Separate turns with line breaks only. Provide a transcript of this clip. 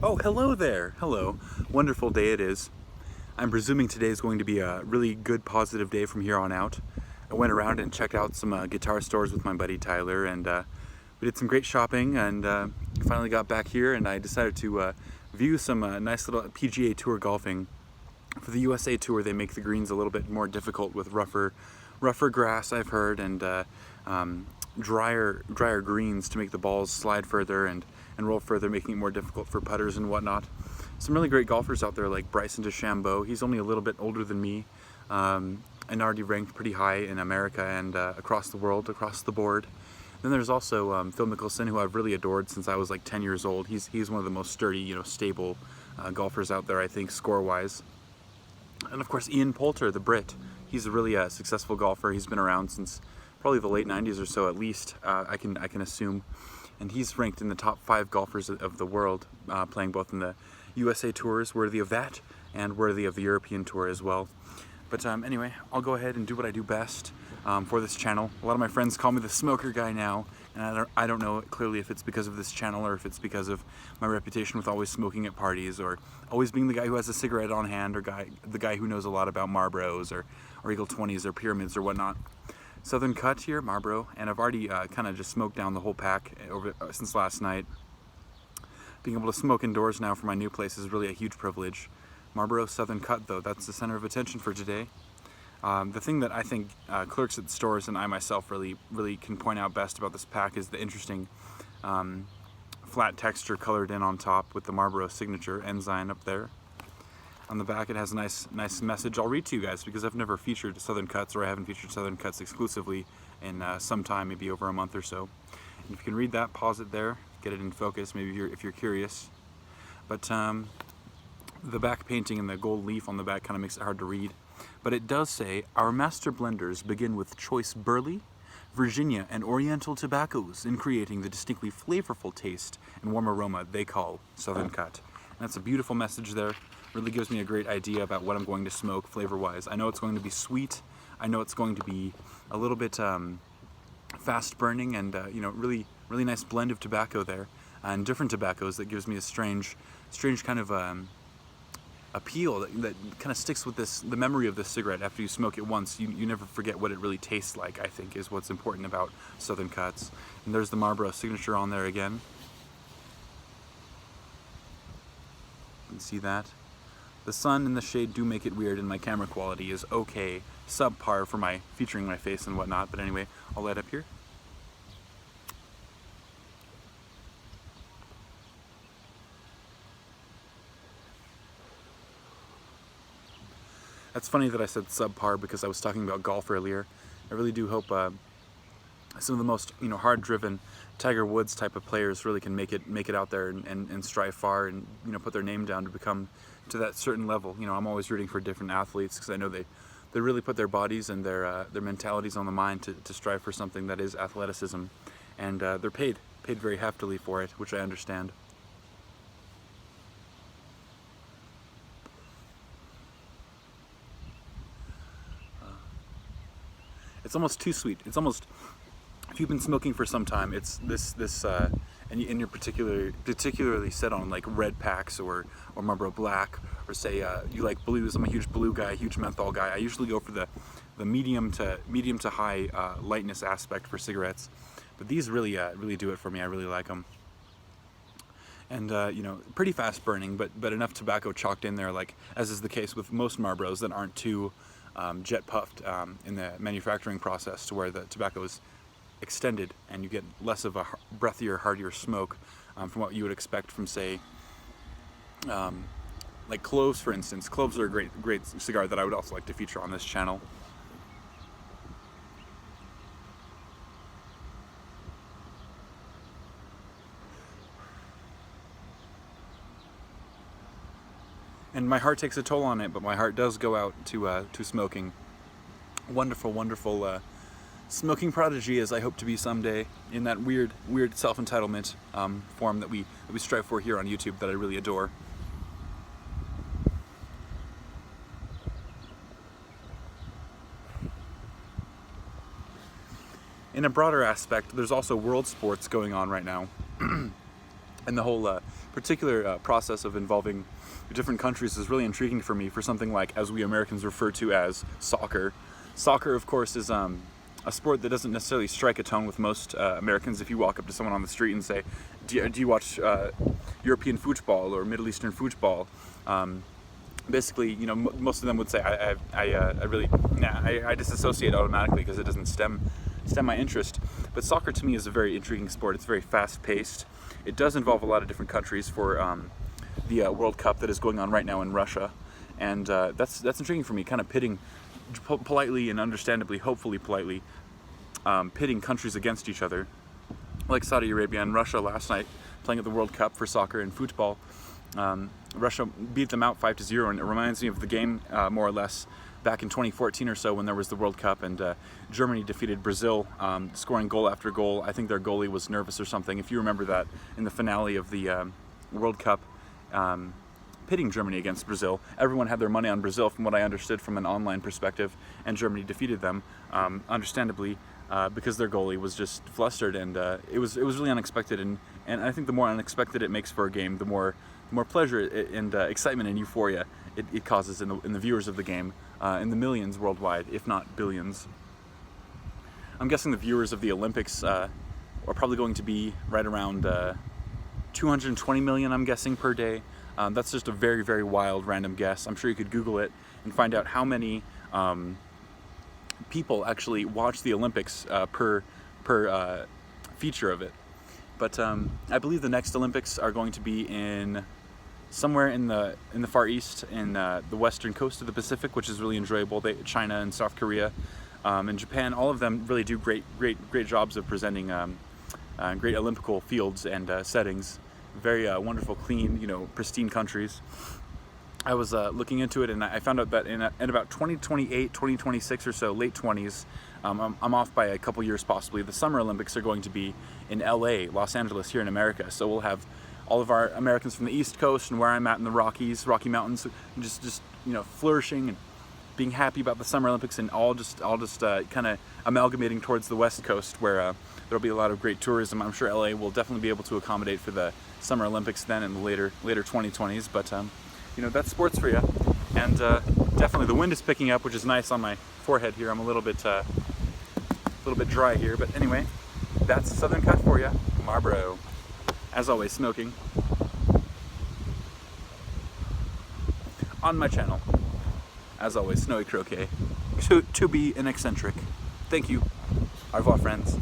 Oh, hello there. Hello. Wonderful day it is. I'm presuming today is going to be a really good, positive day from here on out. I went around and checked out some guitar stores with my buddy Tyler, and we did some great shopping, and finally got back here, and I decided to view some nice little PGA Tour golfing. For the USA Tour, they make the greens a little bit more difficult with rougher grass, I've heard, and drier greens to make the balls slide further and roll further, making it more difficult for putters and whatnot. Some really great golfers out there like Bryson DeChambeau. He's only a little bit older than me, and already ranked pretty high in America and across the world, across the board. Then there's also Phil Mickelson, who I've really adored since I was like 10 years old. He's one of the most sturdy, stable golfers out there, I think, score-wise. And of course, Ian Poulter, the Brit. He's a really successful golfer. He's been around since probably the late 90s or so, at least, I can assume. And he's ranked in the top 5 golfers of the world, playing both in the USA Tours, worthy of that, and worthy of the European Tour as well. But anyway, I'll go ahead and do what I do best for this channel. A lot of my friends call me the smoker guy now, and I don't know clearly if it's because of this channel or if it's because of my reputation with always smoking at parties, or always being the guy who has a cigarette on hand, or the guy who knows a lot about Marlboros or Eagle 20s or Pyramids or whatnot. Southern Cut here, Marlboro, and I've already kind of just smoked down the whole pack since last night. Being able to smoke indoors now for my new place is really a huge privilege. Marlboro Southern Cut, though, that's the center of attention for today. The thing that I think clerks at stores and I myself really can point out best about this pack is the interesting flat texture colored in on top with the Marlboro signature ensign up there. On the back it has a nice message I'll read to you guys, because I've never featured Southern Cuts, or I haven't featured Southern Cuts exclusively in some time, maybe over a month or so. And if you can read that, pause it there, get it in focus, maybe if you're curious. But the back painting and the gold leaf on the back kind of makes it hard to read. But it does say, "Our master blenders begin with choice burley, Virginia, and Oriental tobaccos in creating the distinctly flavorful taste and warm aroma they call Southern Cut." And that's a beautiful message there. Really gives me a great idea about what I'm going to smoke flavor-wise. I know it's going to be sweet. I know it's going to be a little bit fast burning, and really nice blend of tobacco there, and different tobaccos that gives me a strange kind of appeal that kind of sticks with the memory of this cigarette. After you smoke it once, you never forget what it really tastes like, I think, is what's important about Southern Cuts. And there's the Marlboro signature on there again. You can see that. The sun and the shade do make it weird, and my camera quality is okay, subpar for my featuring my face and whatnot, but anyway, I'll light up here. That's funny that I said subpar, because I was talking about golf earlier. I really do hope some of the most hard-driven Tiger Woods type of players really can make it out there and strive far, and put their name down to become to that certain level. I'm always rooting for different athletes, because I know they really put their bodies and their mentalities on the mind to strive for something that is athleticism, and they're paid very heftily for it, which I understand. It's almost too sweet. It's almost, if you've been smoking for some time, it's and you're particularly set on like red packs or Marlboro Black, or say you like blues. I'm a huge blue guy, huge menthol guy. I usually go for the medium to high lightness aspect for cigarettes, but these really do it for me. I really like them, and pretty fast burning, but enough tobacco chalked in there, like as is the case with most Marlboros that aren't too jet puffed in the manufacturing process, to where the tobacco is extended and you get less of a breathier, heartier smoke from what you would expect from, say, like cloves, for instance. Cloves are a great cigar that I would also like to feature on this channel. And my heart takes a toll on it, but my heart does go out to smoking. Wonderful smoking prodigy, as I hope to be someday, in that weird self-entitlement form that we strive for here on YouTube, that I really adore. In a broader aspect, there's also world sports going on right now. And the whole particular process of involving different countries is really intriguing for me for something like, as we Americans refer to as soccer. Soccer, of course, is a sport that doesn't necessarily strike a tone with most Americans. If you walk up to someone on the street and say, do you watch European football or Middle Eastern football? Basically, you know, most of them would say, I disassociate automatically because it doesn't stem my interest. But soccer to me is a very intriguing sport. It's very fast-paced. It does involve a lot of different countries for the World Cup that is going on right now in Russia, and that's intriguing for me. Kind of pitting, politely and understandably, hopefully politely, pitting countries against each other, like Saudi Arabia and Russia last night playing at the World Cup for soccer and football. Russia beat them out 5-0, and it reminds me of the game more or less back in 2014 or so when there was the World Cup and Germany defeated Brazil, scoring goal after goal. I think their goalie was nervous or something. If you remember that in the finale of the World Cup, pitting Germany against Brazil, everyone had their money on Brazil from what I understood from an online perspective, and Germany defeated them, understandably, because their goalie was just flustered, and it was really unexpected, and I think the more unexpected it makes for a game, the more pleasure and excitement and euphoria it causes in the viewers of the game, in the millions worldwide, if not billions. I'm guessing the viewers of the Olympics are probably going to be right around 220 million, I'm guessing, per day. That's just a very, very wild random guess. I'm sure you could Google it and find out how many people actually watch the Olympics per feature of it. But I believe the next Olympics are going to be in somewhere in the Far East, in the western coast of the Pacific, which is really enjoyable. China and South Korea and Japan, all of them really do great jobs of presenting great Olympical fields and settings. Very wonderful, clean, pristine countries. I was looking into it, and I found out that in about 2028, 2026 or so, late 20s, I'm off by a couple years possibly, the Summer Olympics are going to be in LA, Los Angeles, here in America. So we'll have all of our Americans from the East Coast and where I'm at in the Rocky Mountains, just flourishing and being happy about the Summer Olympics, and all just kind of amalgamating towards the West Coast, where there'll be a lot of great tourism. I'm sure LA will definitely be able to accommodate for the Summer Olympics then in the later 2020s. But that's sports for you. And definitely the wind is picking up, which is nice on my forehead here. I'm a little bit dry here, but anyway, that's Southern Cut for you. Marlboro, as always, smoking on my channel. As always, Snowy Croquet, to be an eccentric. Thank you. Au revoir, friends.